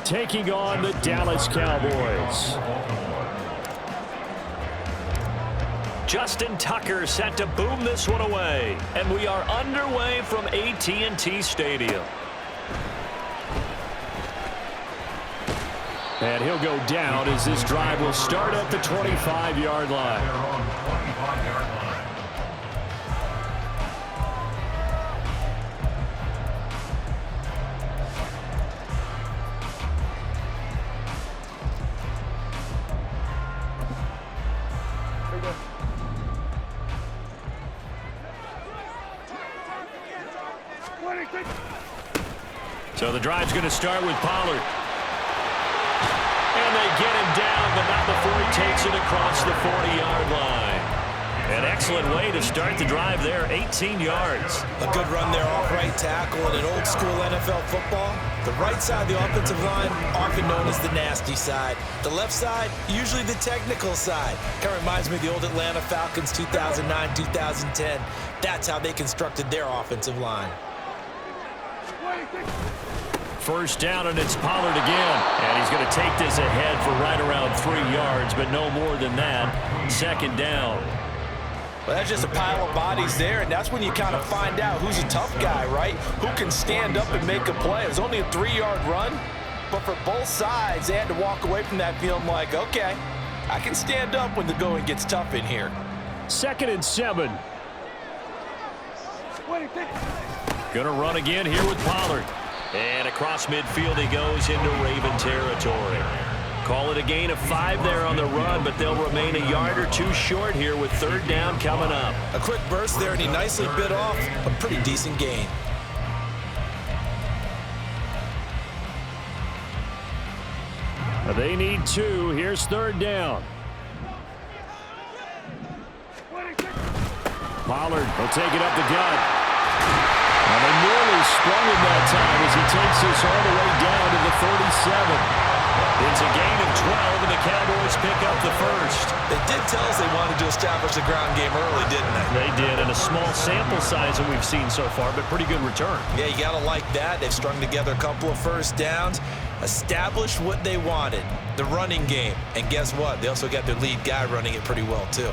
taking on the Dallas Cowboys. Justin Tucker set to boom this one away. And we are underway from AT&T Stadium. And he'll go down as this drive will start at the 25-yard line. So the drive's going to start with Pollard. And they get him down, but not before he takes it across the 40-yard line. An excellent way to start the drive there, 18 yards. A good run there off right tackle in an old-school NFL football. The right side of the offensive line, often known as the nasty side. The left side, usually the technical side. Kind of reminds me of the old Atlanta Falcons 2009, 2010. That's how they constructed their offensive line. First down, and it's Pollard again. And he's going to take this ahead for right around 3 yards, but no more than that. Second down. Well, that's just a pile of bodies there, and that's when you kind of find out who's a tough guy, right? Who can stand up and make a play. It was only a 3-yard run, but for both sides, they had to walk away from that feeling like, okay, I can stand up when the going gets tough in here. 2nd and 7. Going to run again here with Pollard. And across midfield he goes into Raven territory. Call it a gain of 5 there on the run, but they'll remain a yard or 2 short here with 3rd down coming up. A quick burst there, and he nicely bit off a pretty decent gain. They need 2. Here's 3rd down. Pollard will take it up the gut. And they nearly sprung him that time as he takes this all the way down to the 37. It's a gain of 12, and the Cowboys pick up the first. They did tell us they wanted to establish the ground game early, didn't they? They did, and a small sample size that we've seen so far, but pretty good return. Yeah, you got to like that. They've strung together a couple of first downs, established what they wanted, the running game. And guess what? They also got their lead guy running it pretty well, too.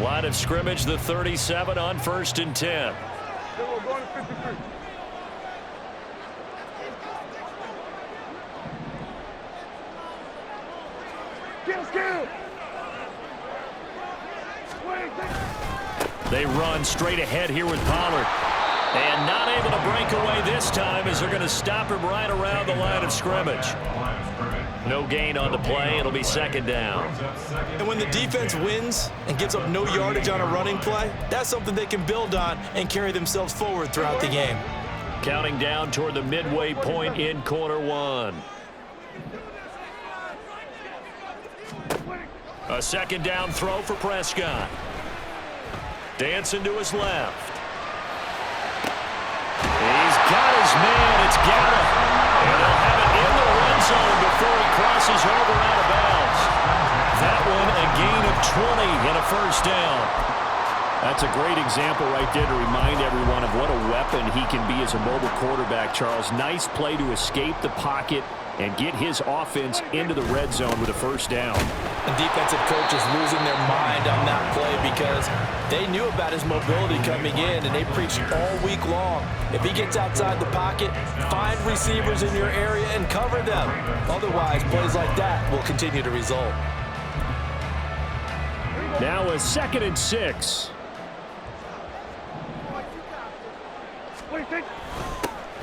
Line of scrimmage, the 37 on 1st and 10. They run straight ahead here with Pollard. And not able to break away this time as they're going to stop him right around the line of scrimmage. No gain on the play. It'll be 2nd down. And when the defense wins and gives up no yardage on a running play, that's something they can build on and carry themselves forward throughout the game. Counting down toward the midway point in quarter 1. A 2nd down throw for Prescott. Dancing to his left. He's got his man. It's Gallup. And they'll have it in the red zone before he crosses over out of bounds. That one a gain of 20 and a 1st down. That's a great example right there to remind everyone of what a weapon he can be as a mobile quarterback, Charles. Nice play to escape the pocket and get his offense into the red zone with a 1st down. The defensive coach is losing their mind on that play because they knew about his mobility coming in, and they preached all week long. If he gets outside the pocket, find receivers in your area and cover them. Otherwise, plays like that will continue to result. Now a 2nd and 6.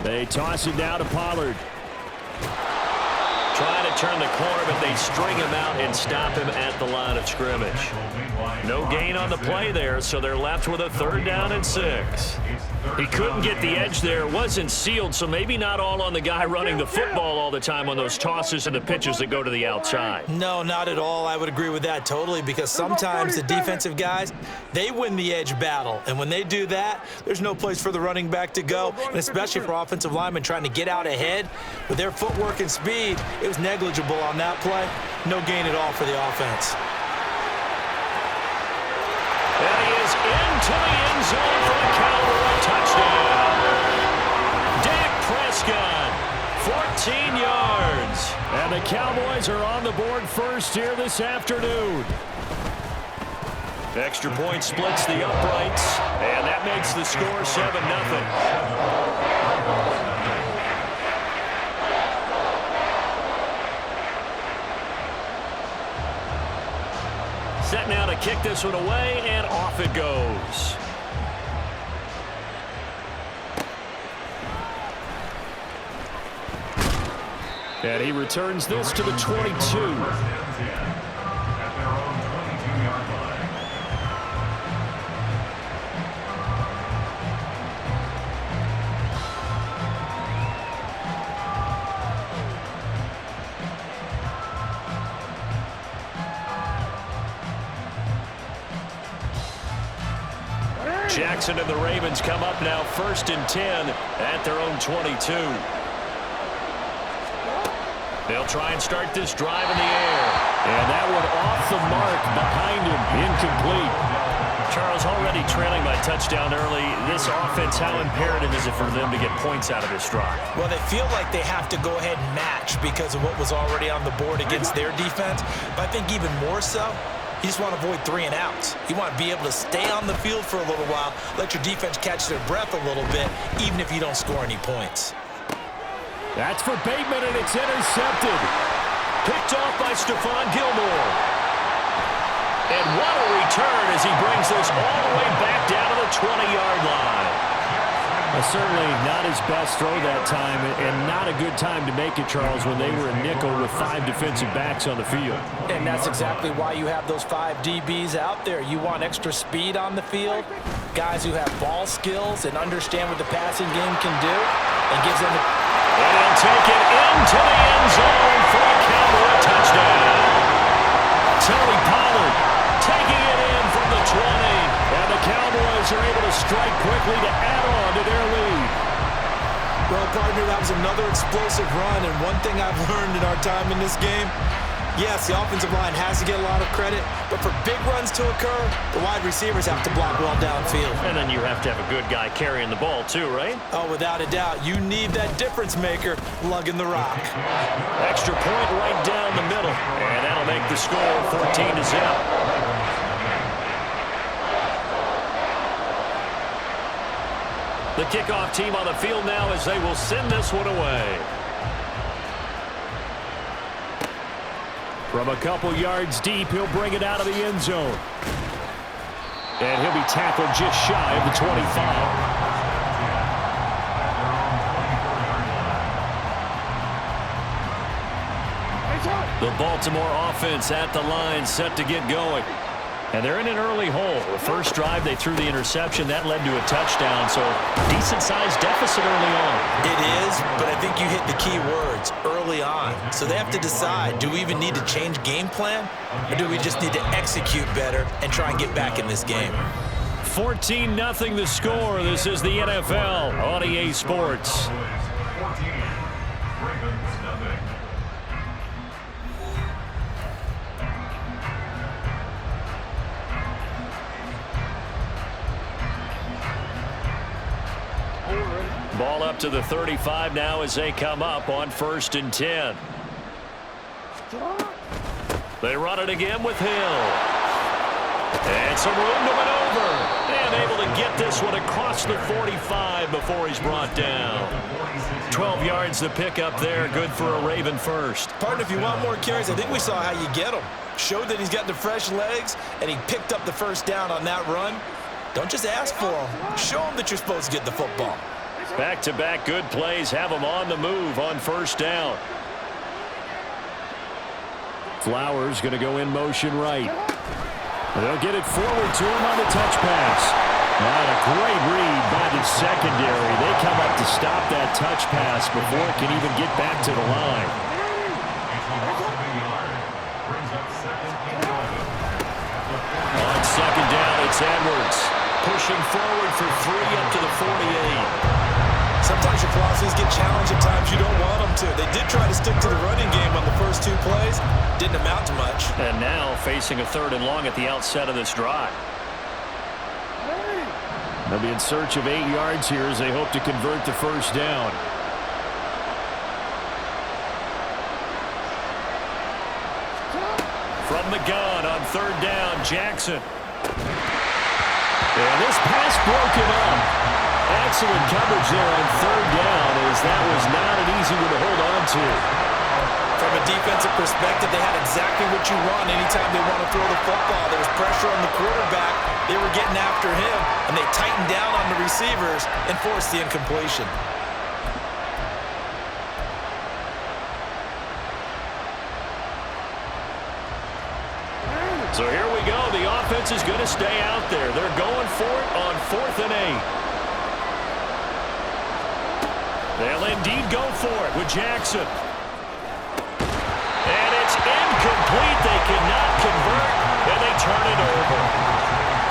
They toss it down to Pollard. Trying to turn the corner, but they string him out and stop him at the line of scrimmage. No gain on the play there, so they're left with a 3rd down and 6. He couldn't get the edge there. It wasn't sealed, so maybe not all on the guy running the football all the time on those tosses and the pitches that go to the outside. No, not at all. I would agree with that totally, because sometimes the defensive guys, they win the edge battle. And when they do that, there's no place for the running back to go, and especially for offensive linemen trying to get out ahead. With their footwork and speed, it was negligible on that play. No gain at all for the offense. And he is into the end zone for the Cowboys touchdown. Dak Prescott 14 yards. And the Cowboys are on the board first here this afternoon. Extra point splits the uprights, and that makes the score 7-0. Set now to kick this one away, and off it goes. And he returns this to the 22. Jackson and the Ravens come up now 1st and 10 at their own 22. They'll try and start this drive in the air. And that one off the mark behind him, incomplete. Charles, already trailing by touchdown early. This offense, how imperative is it for them to get points out of this drive? Well, they feel like they have to go ahead and match because of what was already on the board against their defense. But I think even more so, you just want to avoid 3 and outs. You want to be able to stay on the field for a little while, let your defense catch their breath a little bit, even if you don't score any points. That's for Bateman, and it's intercepted. Picked off by Stephon Gilmore. And what a return as he brings this all the way back down to the 20-yard line. Certainly not his best throw that time, and not a good time to make it, Charles, when they were a nickel with 5 defensive backs on the field. And that's exactly why you have those 5 DBs out there. You want extra speed on the field, guys who have ball skills and understand what the passing game can do, and gives them the... And he'll take it into the end zone for a Cowboy touchdown. Tony Pollard taking it in from the 20. And the Cowboys are able to strike quickly to add on to their lead. Well, partner, that was another explosive run, and one thing I've learned in our time in this game, yes, the offensive line has to get a lot of credit, but for big runs to occur, the wide receivers have to block well downfield. And then you have to have a good guy carrying the ball too, right? Oh, without a doubt. You need that difference maker lugging the rock. Extra point right down the middle, and that'll make the score 14-0. The kickoff team on the field now as they will send this one away. From a couple yards deep, he'll bring it out of the end zone. And he'll be tackled just shy of the 25. The Baltimore offense at the line, set to get going. And they're in an early hole. The first drive, they threw the interception. That led to a touchdown, so decent-sized deficit early on. It is, but I think you hit the key words, early on. So they have to decide, do we even need to change game plan, or do we just need to execute better and try and get back in this game? 14-0 the score. This is the NFL on EA Sports. Ball up to the 35 now as they come up on 1st and 10. They run it again with Hill. And some room to maneuver. And able to get this one across the 45 before he's brought down. 12 yards to pick up there. Good for a Raven first. Partner, if you want more carries, I think we saw how you get him. Showed that he's got the fresh legs, and he picked up the first down on that run. Don't just ask for him. Show him that you're supposed to get the football. Back-to-back good plays have them on the move on 1st down. Flowers going to go in motion right. They'll get it forward to him on the touch pass. And a great read by the secondary. They come up to stop that touch pass before it can even get back to the line. On 2nd down, it's Edwards. Pushing forward for 3 up to the 48. Sometimes your philosophies get challenged at times you don't want them to. They did try to stick to the running game on the first 2 plays. Didn't amount to much. And now facing a 3rd and long at the outset of this drive. They'll be in search of 8 yards here as they hope to convert the first down. From the gun on third down, Jackson. And this pass broken up. Excellent coverage there on third down, as that was not an easy one to hold on to. From a defensive perspective, they had exactly what you want anytime they want to throw the football. There was pressure on the quarterback. They were getting after him, and they tightened down on the receivers and forced the incompletion. So here we go. The offense is going to stay out there. They're going for it on 4th and 8. They'll indeed go for it with Jackson. And it's incomplete. They cannot convert, and they turn it over.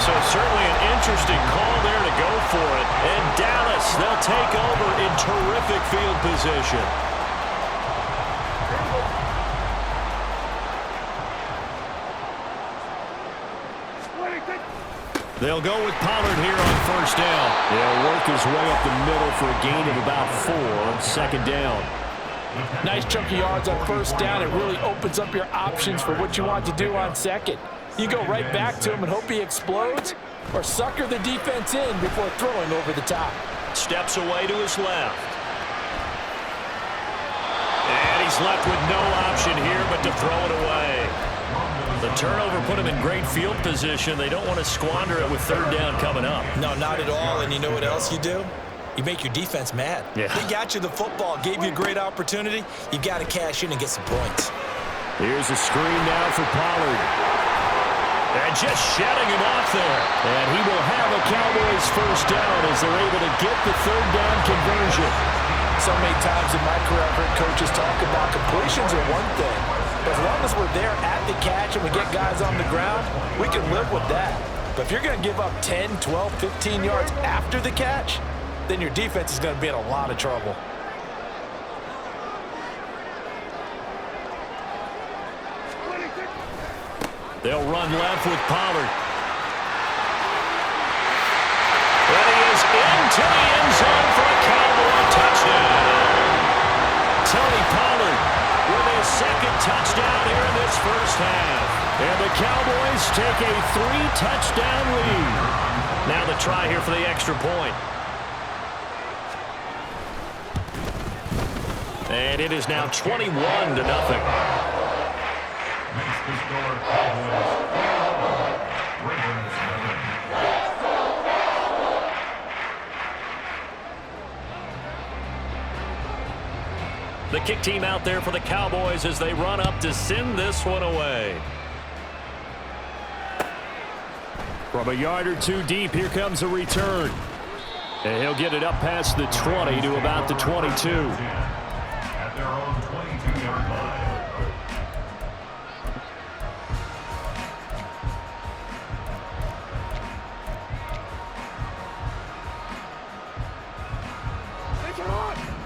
So certainly an interesting call there to go for it. And Dallas, they'll take over in terrific field position. They'll go with Pollard here on first down. They'll work his way up the middle for a gain of about 4 on second down. Nice chunk of yards on first down. It really opens up your options for what you want to do on second. You go right back to him and hope he explodes, or sucker the defense in before throwing over the top. Steps away to his left. And he's left with no option here but to throw it away. The turnover put him in great field position. They don't want to squander it with third down coming up. No, not at all. And you know what else you do? You make your defense mad. Yeah. They got you the football, gave you a great opportunity. You got to cash in and get some points. Here's a screen now for Pollard. And just shedding him off there. And he will have a Cowboys first down as they're able to get the third down conversion. So many times in my career, I've heard coaches talk about completions are one thing. But as long as we're there at the catch and we get guys on the ground, we can live with that. But if you're going to give up 10, 12, 15 yards after the catch, then your defense is going to be in a lot of trouble. They'll run left with Pollard. And he is into the end zone for a Cowboy touchdown. Tony Pollard with his second touchdown here in this first half. And the Cowboys take a 3-touchdown lead. Now the try here for the extra point. And it is now 21-0. The kick team out there for the Cowboys as they run up to send this one away. From a yard or two deep, here comes a return. And he'll get it up past the 20 to about the 22. At their own 22-yard line.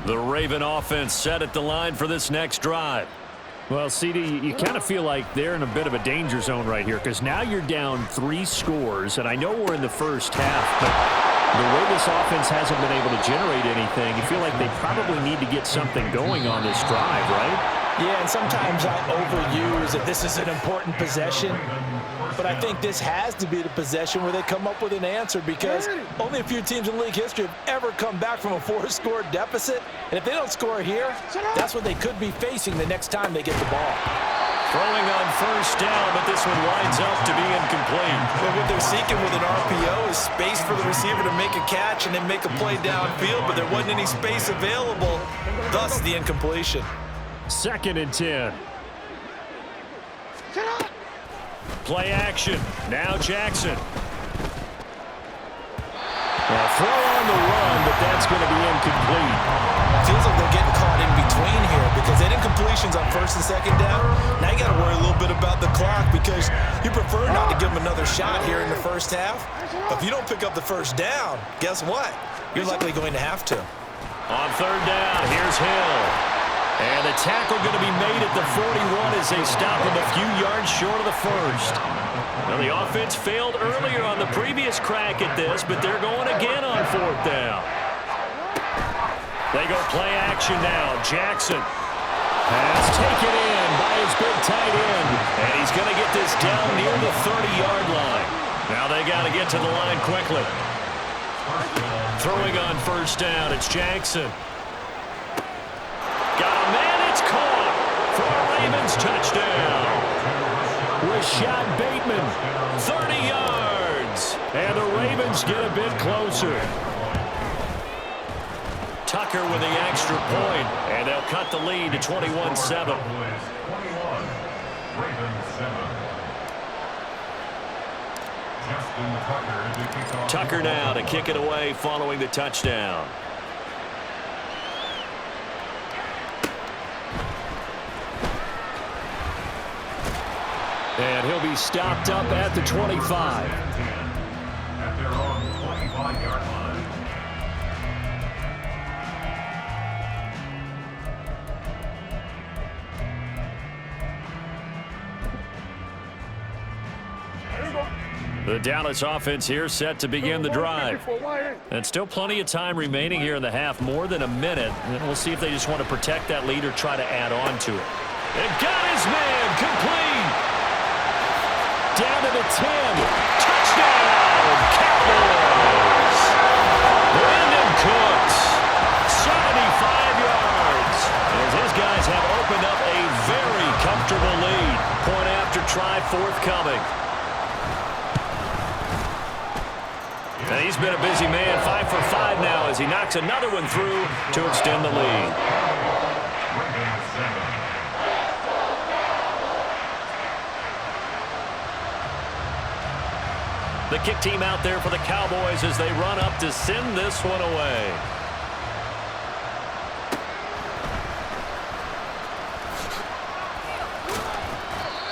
The Raven offense set at the line for this next drive. Well, CD, you kind of feel like they're in a bit of a danger zone right here because now you're down 3 scores, and I know we're in the first half, but the way this offense hasn't been able to generate anything, you feel like they probably need to get something going on this drive, right? Yeah, and sometimes I overuse that this is an important possession. But I think this has to be the possession where they come up with an answer because only a few teams in league history have ever come back from a 4-score deficit. And if they don't score here, that's what they could be facing the next time they get the ball. Throwing on first down, but this one winds up to be incomplete. But what they're seeking with an RPO is space for the receiver to make a catch and then make a play downfield, but there wasn't any space available, thus the incompletion. 2nd and 10. Play action. Now Jackson. Well, throw on the run, but that's going to be incomplete. Feels like they're getting caught in between here because they had incompletions on 1st and 2nd down. Now you got to worry a little bit about the clock because you prefer not to give them another shot here in the first half. But if you don't pick up the first down, guess what? You're likely going to have to. On 3rd down, here's Hill. And the tackle going to be made at the 41 as they stop him a few yards short of the first. Now the offense failed earlier on the previous crack at this, but they're going again on 4th down. They go play action now. Jackson. Pass taken in by his big tight end. And he's going to get this down near the 30-yard line. Now they got to get to the line quickly. Throwing on first down, it's Jackson. Got a man, it's caught for a Ravens touchdown. Rashad Bateman, 30 yards. and the Ravens get a bit closer. Tucker with the extra point, and they'll cut the lead to 21-7. Tucker now to kick it away following the touchdown. And he'll be stopped up at the 25. At their own 25-yard line. The Dallas offense here set to begin the drive. And still plenty of time remaining here in the half, more than a minute. And we'll see if they just want to protect that lead or try to add on to it. And got his man complete. Down to the 10. Touchdown, Cowboys. Brandon Cooks, 75 yards. As his guys have opened up a very comfortable lead. Point after try forthcoming. And he's been a busy man, 5 for 5 now as he knocks another one through to extend the lead. The kick team out there for the Cowboys as they run up to send this one away.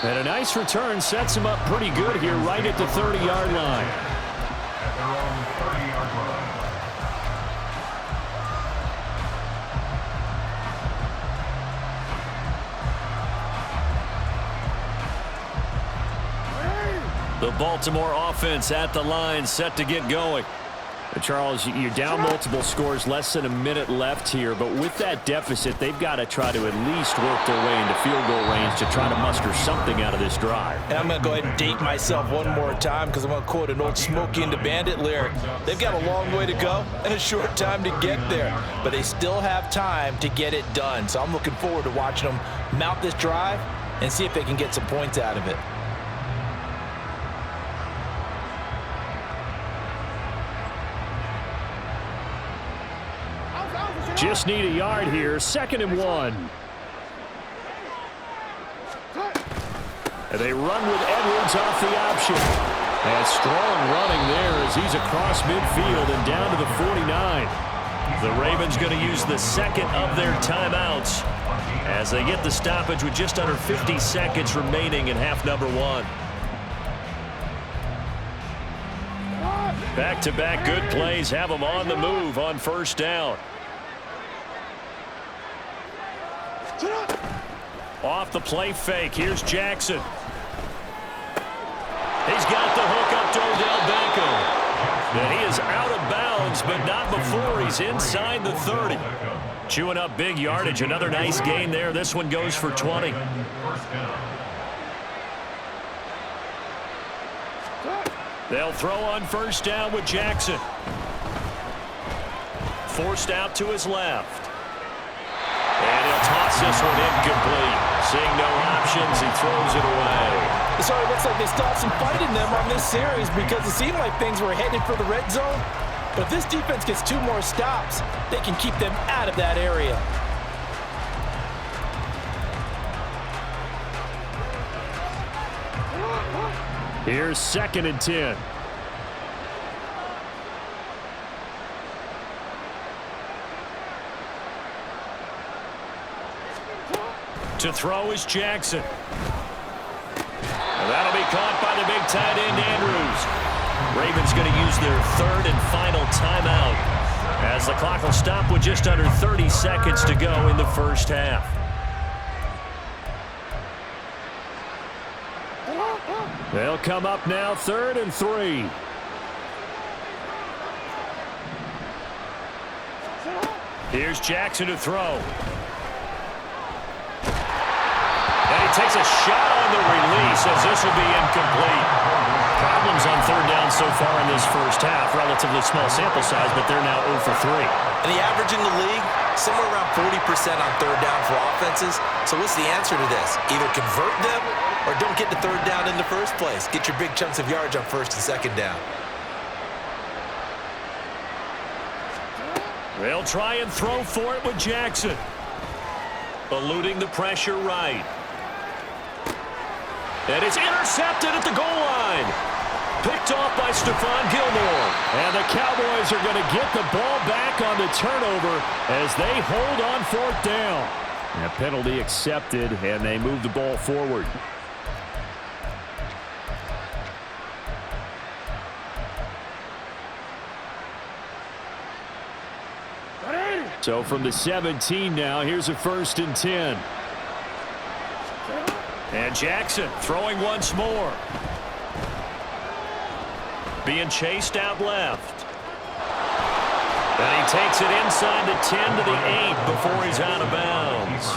And a nice return sets him up pretty good here right at the 30-yard line. At their own 30-yard line. The Baltimore offense at the line set to get going. Charles, you're down multiple scores, less than a minute left here, but with that deficit, they've got to try to at least work their way into field goal range to try to muster something out of this drive. And I'm going to go ahead and date myself one more time because I'm going to quote an old Smokey and the Bandit lyric. They've got a long way to go and a short time to get there, but they still have time to get it done. So I'm looking forward to watching them mount this drive and see if they can get some points out of it. Just need a yard here, 2nd and 1. And they run with Edwards off the option. And strong running there as he's across midfield and down to the 49. The Ravens going to use the second of their timeouts as they get the stoppage with just under 50 seconds remaining in half number 1. Back-to-back good plays have them on the move on first down. Off the play fake. Here's Jackson. He's got the hook up to Odell Beckham. And he is out of bounds, but not before he's inside the 30. Chewing up big yardage. Another nice gain there. This one goes for 20. They'll throw on first down with Jackson. Forced out to his left. And he'll toss this one incomplete. Seeing no options, he throws it away. So it looks like they stopped some fighting them on this series because it seemed like things were headed for the red zone. But if this defense gets 2 more stops, they can keep them out of that area. Here's 2nd and 10. To throw is Jackson. And that'll be caught by the big tight end, Andrews. Ravens going to use their 3rd and final timeout as the clock will stop with just under 30 seconds to go in the first half. They'll come up now 3rd and 3. Here's Jackson to throw. takes a shot on the release as this will be incomplete. Problems on third down so far in this first half. Relatively small sample size, but they're now 0 for 3. And the average in the league, somewhere around 40% on third down for offenses. So what's the answer to this? Either convert them or don't get to third down in the first place. Get your big chunks of yards on first and second down. They'll try and throw for it with Jackson. Eluding the pressure right. And it's intercepted at the goal line. Picked off by Stephon Gilmore. And the Cowboys are going to get the ball back on the turnover as they hold on fourth down. And a penalty accepted, and they move the ball forward. So from the 17 now, here's a 1st and 10. And Jackson throwing once more. Being chased out left. And he takes it inside the 10 to the 8 before he's out of bounds.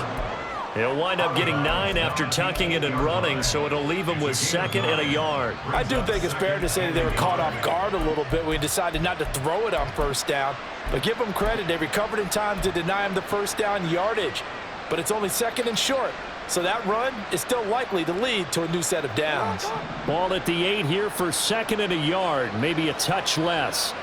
He'll wind up getting 9 after tucking it and running, so it'll leave him with 2nd and a yard. I do think it's fair to say that they were caught off guard a little bit when he decided not to throw it on first down. But give them credit. They recovered in time to deny him the first down yardage. But it's only 2nd and short. So that run is still likely to lead to a new set of downs. Ball at the 8 here for 2nd and a yard, maybe a touch less.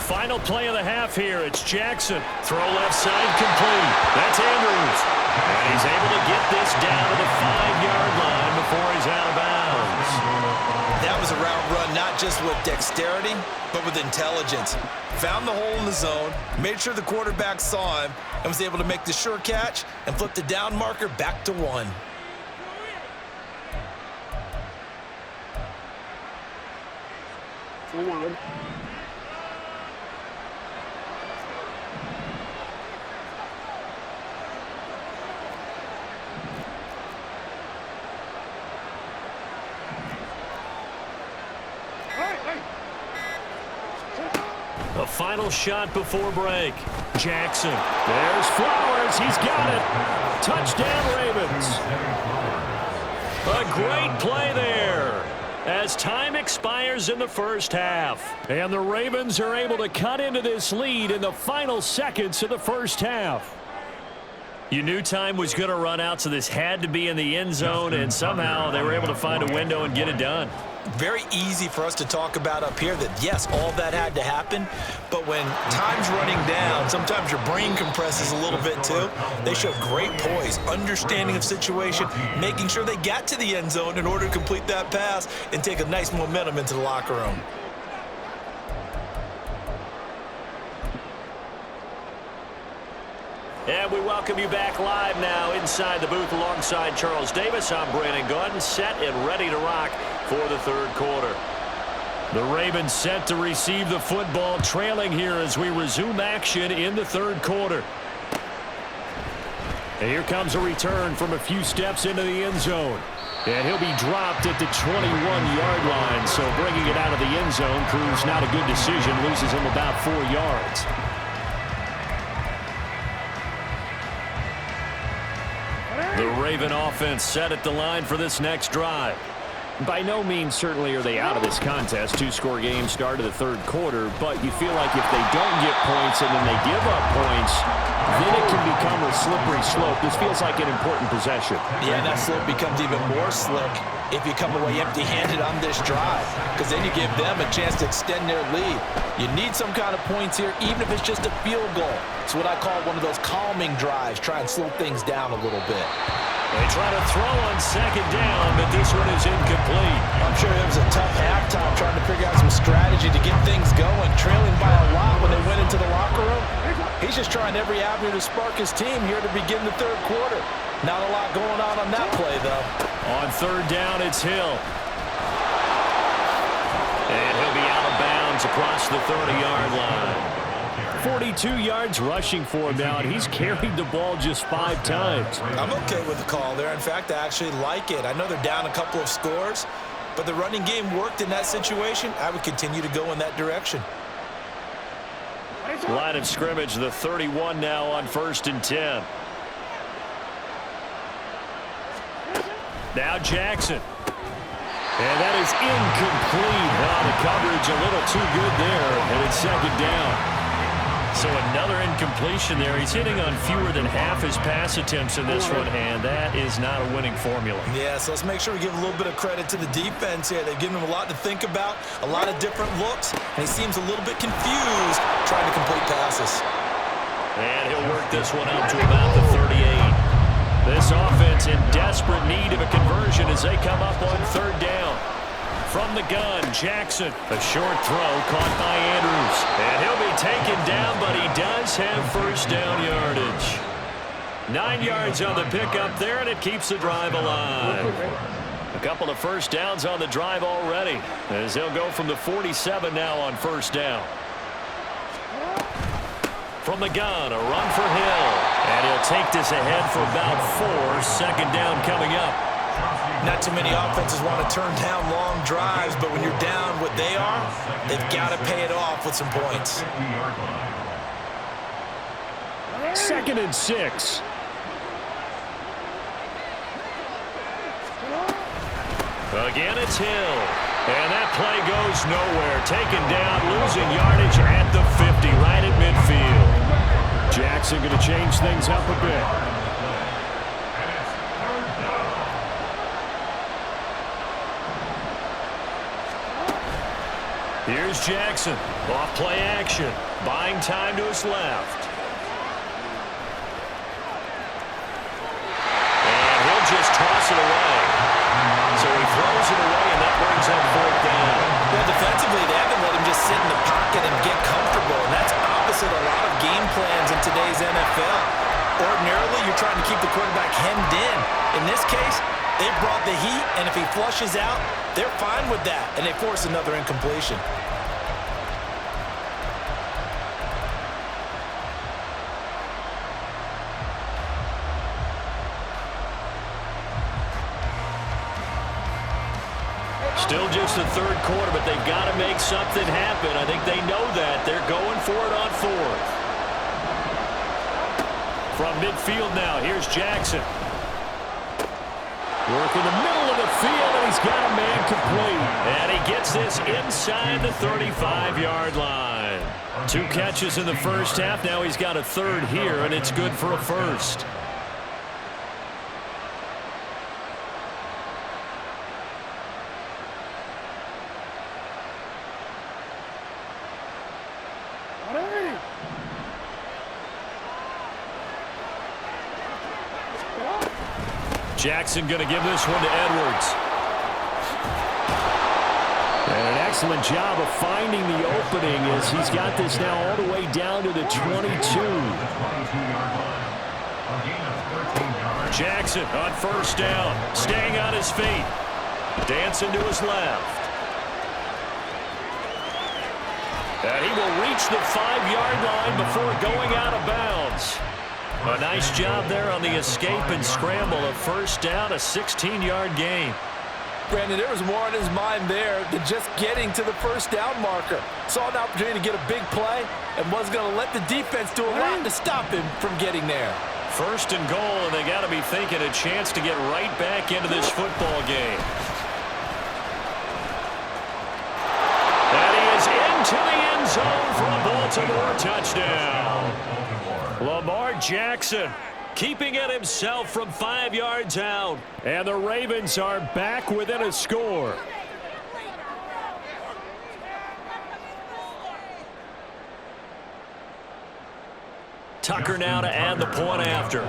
Final play of the half here. It's Jackson. Throw left side complete. That's Andrews. And he's able to get this down to the 5-yard line before he's out of bounds. That was a route run, not just with dexterity, but with intelligence. Found the hole in the zone, made sure the quarterback saw him, and was able to make the sure catch and flip the down marker back to 1. A final shot before break. Jackson. There's Flowers. He's got it. Touchdown, Ravens. A great play there as time expires in the first half. And the Ravens are able to cut into this lead in the final seconds of the first half. You knew time was going to run out, so this had to be in the end zone, and somehow they were able to find a window and get it done. Very easy for us to talk about up here that, yes, all that had to happen, but when time's running down, sometimes your brain compresses a little bit too. They showed great poise, understanding of situation, making sure they got to the end zone in order to complete that pass and take a nice momentum into the locker room. And we welcome you back live now inside the booth alongside Charles Davis. I'm Brandon Gordon, set and ready to rock for the third quarter. The Ravens set to receive the football, trailing here as we resume action in the third quarter. And here comes a return from a few steps into the end zone. And he'll be dropped at the 21-yard line, so bringing it out of the end zone proves not a good decision, loses him about 4 yards. The Raven offense set at the line for this next drive. By no means certainly are they out of this contest. 2-score game start of the third quarter, but you feel like if they don't get points and then they give up points, then it can become a slippery slope. This feels like an important possession. Yeah, that slope becomes even more slick if you come away empty-handed on this drive, because then you give them a chance to extend their lead. You need some kind of points here, even if it's just a field goal. It's what I call one of those calming drives. Try and slow things down a little bit. They try to throw on second down, but this one is incomplete. I'm sure it was a tough halftime trying to figure out some strategy to get things going, trailing by a lot when they went into the locker room. He's just trying every avenue to spark his team here to begin the third quarter. Not a lot going on that play, though. On third down, it's Hill. And he'll be out of bounds across the 30-yard line. 42 yards rushing for him now, and he's carried the ball just 5 times. I'm okay with the call there. In fact, I actually like it. I know they're down a couple of scores, but the running game worked in that situation. I would continue to go in that direction. Line of scrimmage, the 31 now on 1st and 10. Now Jackson. And that is incomplete. The coverage a little too good there, and it's 2nd down. So another incompletion there. He's hitting on fewer than half his pass attempts in this one, and that is not a winning formula. Yeah, so let's make sure we give a little bit of credit to the defense here. They've given him a lot to think about, a lot of different looks, and he seems a little bit confused trying to complete passes. And he'll work this one out to about the 38. This offense in desperate need of a conversion as they come up on 3rd down. From the gun, Jackson. A short throw caught by Andrews. And he'll be taken down, but he does have 1st down yardage. 9 yards on the pickup there, and it keeps the drive alive. A couple of 1st downs on the drive already, as they'll go from the 47 now on 1st down. From the gun, a run for Hill. And he'll take this ahead for about 4. 2nd down coming up. Not too many offenses want to turn down long drives, but when you're down what they are, they've got to pay it off with some points. 2nd and 6. Again, it's Hill. And that play goes nowhere. Taken down, losing yardage at the 50, right at midfield. Jackson going to change things up a bit. Here's Jackson. Off play action. Buying time to his left. And he'll just toss it away. So he throws it away, and that brings up 4th down. Well, defensively, they haven't let him just sit in the pocket and get comfortable, and that's opposite a lot of game plans in today's NFL. Ordinarily, you're trying to keep the quarterback hemmed in. In this case, they brought the heat, and if he flushes out, they're fine with that, and they force another incompletion. Still just the 3rd quarter, but they've got to make something happen. I think they know that. They're going for it on 4th. From midfield now, here's Jackson. Work in the middle of the field, and he's got a man complete. And he gets this inside the 35-yard line. 2 catches in the 1st half. Now he's got a 3rd here, and it's good for a 1st. Jackson going to give this one to Edwards. And an excellent job of finding the opening as he's got this now all the way down to the 22. Jackson on 1st down, staying on his feet. Dancing to his left. And he will reach the 5-yard line before going out of bounds. A nice job there on the escape and scramble. A 1st down, a 16-yard gain. Brandon, there was more on his mind there than just getting to the 1st down marker. Saw an opportunity to get a big play and was going to let the defense do a lot to stop him from getting there. 1st and goal, and they got to be thinking a chance to get right back into this football game. And he is into the end zone for a Baltimore touchdown. Lamar Jackson keeping it himself from 5 yards out. And the Ravens are back within a score. Tucker now to add the point after.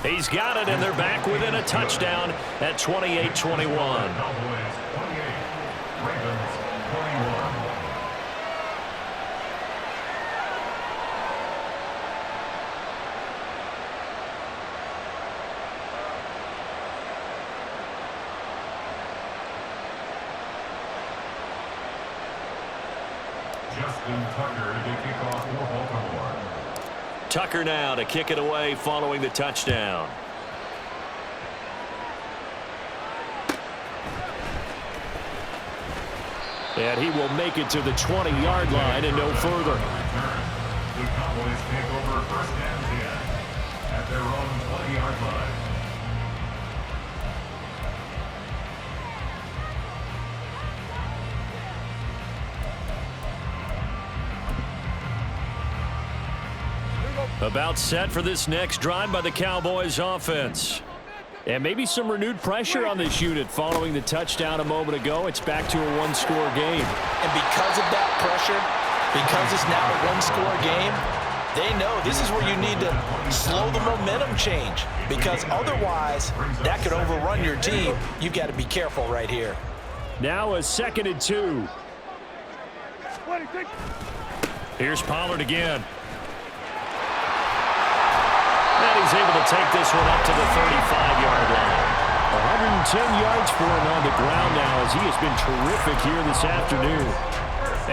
He's got it, and they're back within a touchdown at 28-21. Tucker now to kick it away following the touchdown. And he will make it to the 20-yard line and no further. The Cowboys take over first and 10 at their own 20-yard line. About set for this next drive by the Cowboys offense. And maybe some renewed pressure on this unit following the touchdown a moment ago. It's back to a one-score game. And because of that pressure, because it's now a one-score game, they know this is where you need to slow the momentum change, because otherwise that could overrun your team. You've got to be careful right here. Now a 2nd and 2. Here's Pollard again. And he's able to take this one up to the 35-yard line. 110 yards for him on the ground now as he has been terrific here this afternoon.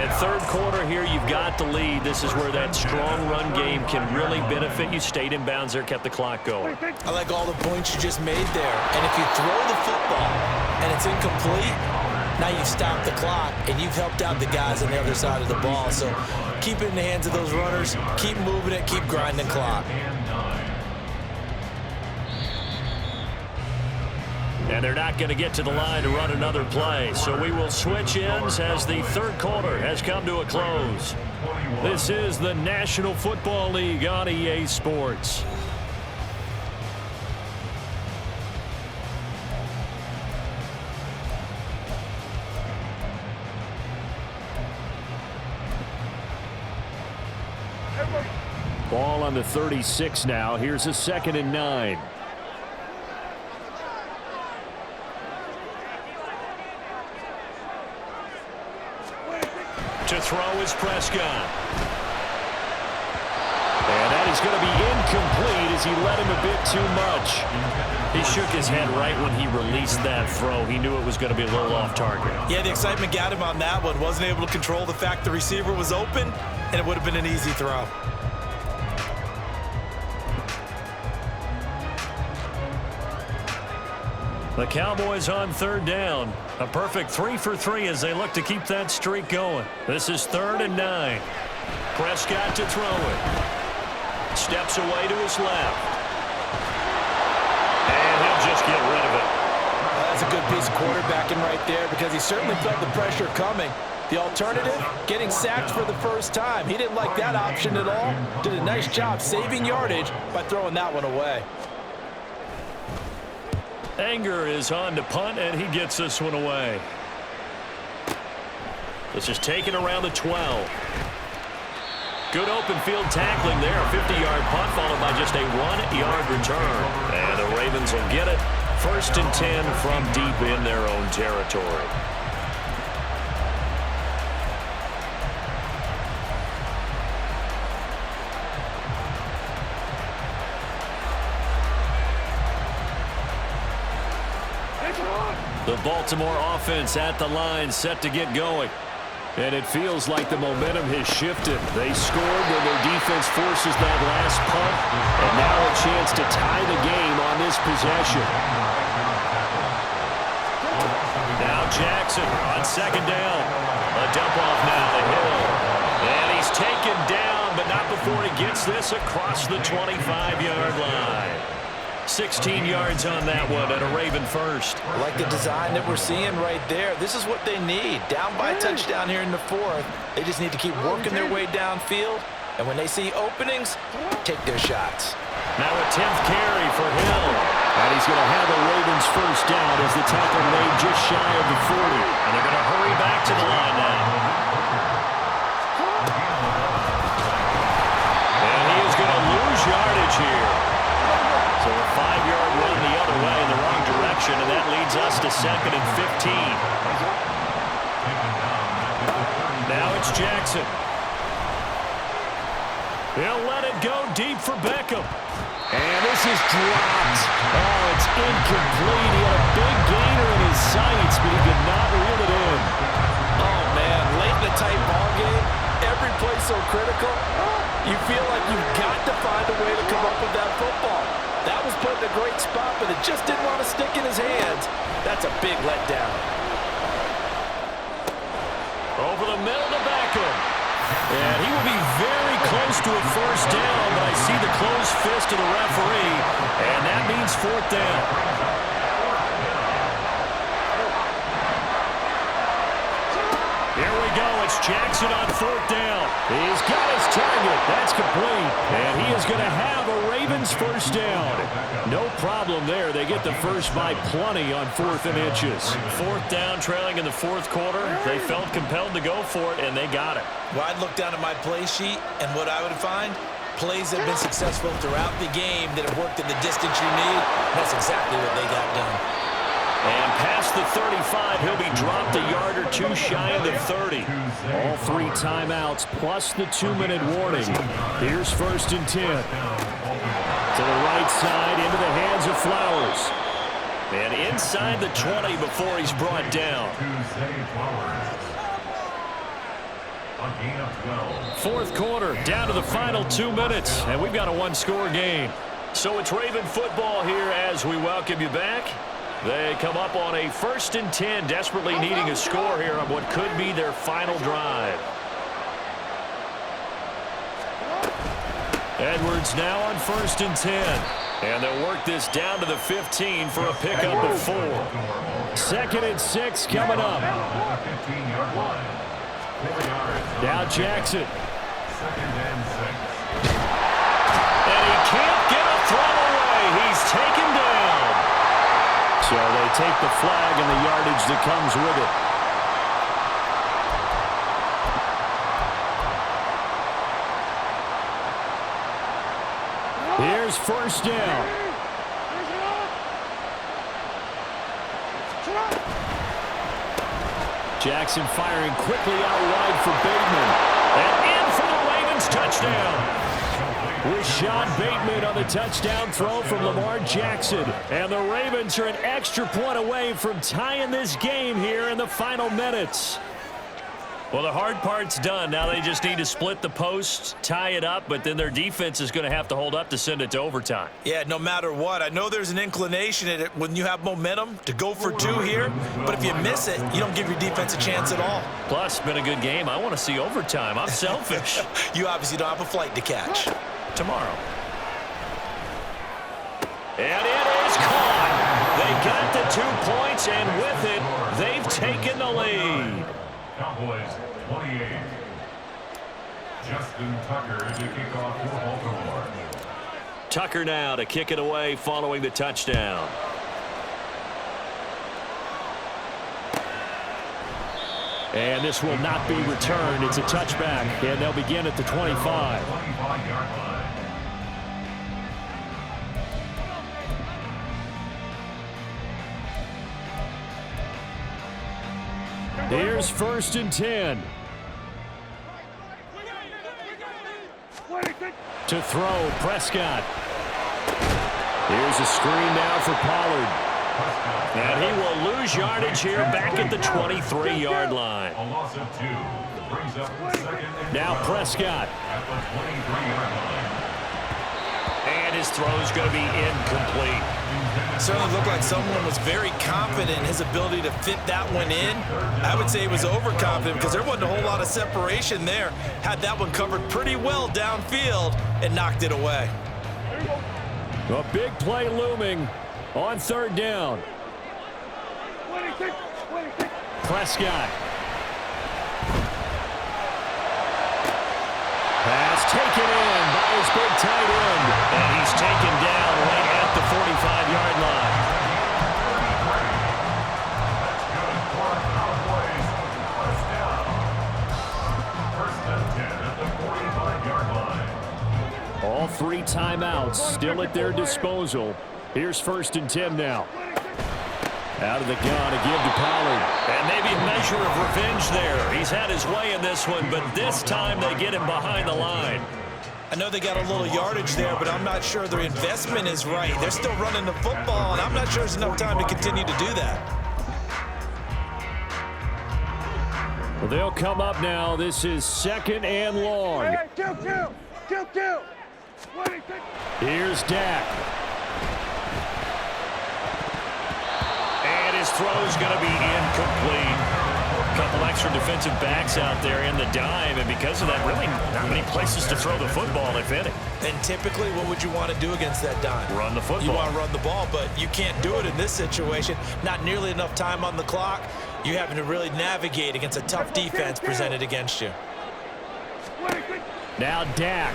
And third quarter here, you've got the lead. This is where that strong run game can really benefit you. Stayed in bounds there, kept the clock going. I like all the points you just made there. And if you throw the football and it's incomplete, now you've stopped the clock and you've helped out the guys on the other side of the ball. So keep it in the hands of those runners. Keep moving it. Keep grinding the clock. And they're not going to get to the line to run another play. So we will switch ends as the third quarter has come to a close. This is the National Football League on EA Sports. Ball on the 36 now. Here's a 2nd and 9. To throw is Prescott. And that is going to be incomplete as he let him a bit too much. He shook his head right when he released that throw. He knew it was going to be a little off target. Yeah, the excitement got him on that one. Wasn't able to control the fact the receiver was open, and it would have been an easy throw. The Cowboys on third down. A perfect 3 for 3 as they look to keep that streak going. This is 3rd and 9. Prescott to throw it. Steps away to his left. And he'll just get rid of it. That's a good piece of quarterbacking right there, because he certainly felt the pressure coming. The alternative, getting sacked for the first time. He didn't like that option at all. Did a nice job saving yardage by throwing that one away. Anger is on to punt, and he gets this one away. This is taken around the 12. Good open field tackling there. A 50-yard punt followed by just a 1-yard return. And the Ravens will get it. 1st and 10 from deep in their own territory. The Baltimore offense at the line, set to get going. And it feels like the momentum has shifted. They scored when their defense forces that last punt. And now a chance to tie the game on this possession. Now Jackson on 2nd down. A dump off now to Hill. And he's taken down, but not before he gets this across the 25-yard line. 16 yards on that one and a Raven first. I like the design that we're seeing right there. This is what they need. Down by a touchdown here in the 4th. They just need to keep working their way downfield. And when they see openings, take their shots. Now a 10th carry for Hill. And he's going to have a Ravens first down as the tackle made just shy of the 40. And they're going to hurry back to the line now. And he is going to lose yardage here. So a 5-yard run the other way in the wrong direction, and that leads us to 2nd and 15. Now it's Jackson. He'll let it go deep for Beckham. And this is dropped. Oh, it's incomplete. He had a big gainer in his sights, but he could not reel it in. Oh, man, late in the tight ball game, every play so critical. You feel like you've got to find a way to come up with that football. That was put in a great spot, but it just didn't want to stick in his hands. That's a big letdown. Over the middle to Beckham. And he will be very close to a first down, but I see the closed fist of the referee, and that means fourth down. Here we go. It's Jackson on fourth down. He's got his target. That's complete. And he is going to have a Ravens first down. No problem there. They get the first by plenty on 4th and inches. Fourth down, trailing in the fourth quarter. They felt compelled to go for it, and they got it. Well, I'd look down at my play sheet, and what I would find, plays that have been successful throughout the game that have worked in the distance you need. That's exactly what they got done. And past the 35, he'll be dropped a yard or two shy of the 30. All 3 timeouts plus the 2-minute warning. Here's 1st and 10. To the right side, into the hands of Flowers. And inside the 20 before he's brought down. Fourth quarter, down to the final 2 minutes, and we've got a one-score game. So it's Raven football here as we welcome you back. They come up on a 1st and 10, desperately needing a score here on what could be their final drive. Edwards now on 1st and 10. And they'll work this down to the 15 for a pickup of 4. 2nd and 6 coming up. Now Jackson. And he can't get a throw away. He's taken down. So they take the flag and the yardage that comes with it. Here's first down. Jackson firing quickly out wide for Bateman. And in for the Ravens touchdown. Rashad Bateman on the touchdown throw from Lamar Jackson. And the Ravens are an extra point away from tying this game here in the final minutes. Well, the hard part's done. Now they just need to split the post, tie it up, but then their defense is going to have to hold up to send it to overtime. Yeah, no matter what. I know there's an inclination in it when you have momentum to go for 2 here, but if you miss it, you don't give your defense a chance at all. Plus, it's been a good game. I want to see overtime. I'm selfish. You obviously don't have a flight to catch. Tomorrow. And it is caught. They got the 2 points, and with it, they've taken the lead. Cowboys 28. Justin Tucker to kick off for Baltimore. Tucker now to kick it away following the touchdown. And this will not be returned. It's a touchback, and they'll begin at the 25. 25-yard line. Here's 1st and 10. To throw, Prescott. Here's a screen now for Pollard. And he will lose yardage here back at the 23-yard line. A loss of 2 brings up 2nd and Now Prescott. at the 23-yard line. And his throw's going to be incomplete. Certainly looked like someone was very confident in his ability to fit that one in. I would say he was overconfident because there wasn't a whole lot of separation there. Had that one covered pretty well downfield and knocked it away. A big play looming on 3rd down. Prescott. Pass taken in by his big tight end. And he's taken down right at the 45-yard line. All 3 timeouts still at their disposal. Here's 1st and 10 now. Out of the gun to give to Pollard. And maybe a measure of revenge there. He's had his way in this one, but this time they get him behind the line. I know they got a little yardage there, but I'm not sure their investment is right. They're still running the football, and I'm not sure there's enough time to continue to do that. Well, they'll come up now. This is 2nd and long. Here's Dak. And his throw's going to be incomplete. Couple extra defensive backs out there in the dime, and because of that, really not many places to throw the football, if any. And typically, what would you want to do against that dime? Run the football. You want to run the ball, but you can't do it in this situation. Not nearly enough time on the clock. You're having to really navigate against a tough defense presented against you. Now Dak.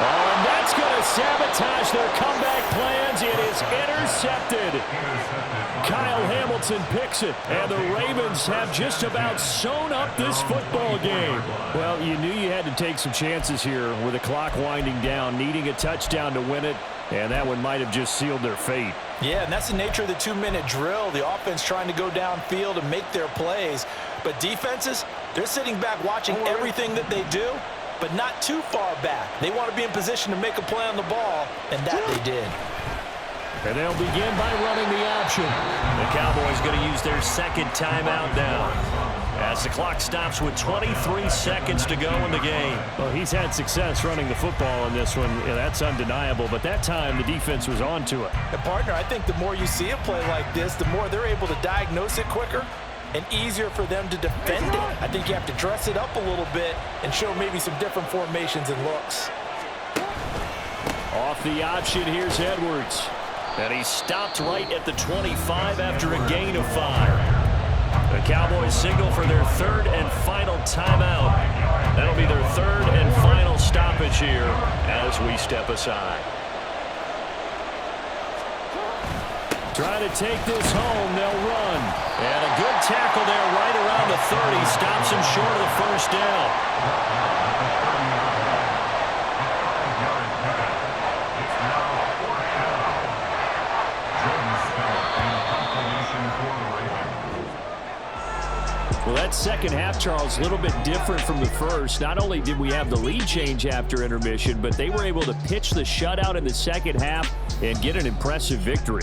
Oh, and that's going to sabotage their comeback plans. It is intercepted. Kyle Hamilton picks it, and the Ravens have just about sewn up this football game. Well, you knew you had to take some chances here with the clock winding down, needing a touchdown to win it, and that one might have just sealed their fate. Yeah, and that's the nature of the 2-minute drill. The offense trying to go downfield and make their plays. But defenses, they're sitting back watching everything that they do, but not too far back. They want to be in position to make a play on the ball, and that they did. And they'll begin by running the option. The Cowboys going to use their second timeout now, as the clock stops with 23 seconds to go in the game. Well, he's had success running the football in this one. Yeah, that's undeniable. But that time, the defense was on to it. And, partner, I think the more you see a play like this, the more they're able to diagnose it quicker and easier for them to defend it. I think you have to dress it up a little bit and show maybe some different formations and looks. Off the option, here's Edwards. And he stopped right at the 25 after a gain of 5. The Cowboys signal for their third and final timeout. That'll be their third and final stoppage here as we step aside. Trying to take this home, they'll run. And a good tackle there right around the 30. Stops him short of the first down. Well, that second half, Charles, a little bit different from the first. Not only did we have the lead change after intermission, but they were able to pitch the shutout in the second half and get an impressive victory.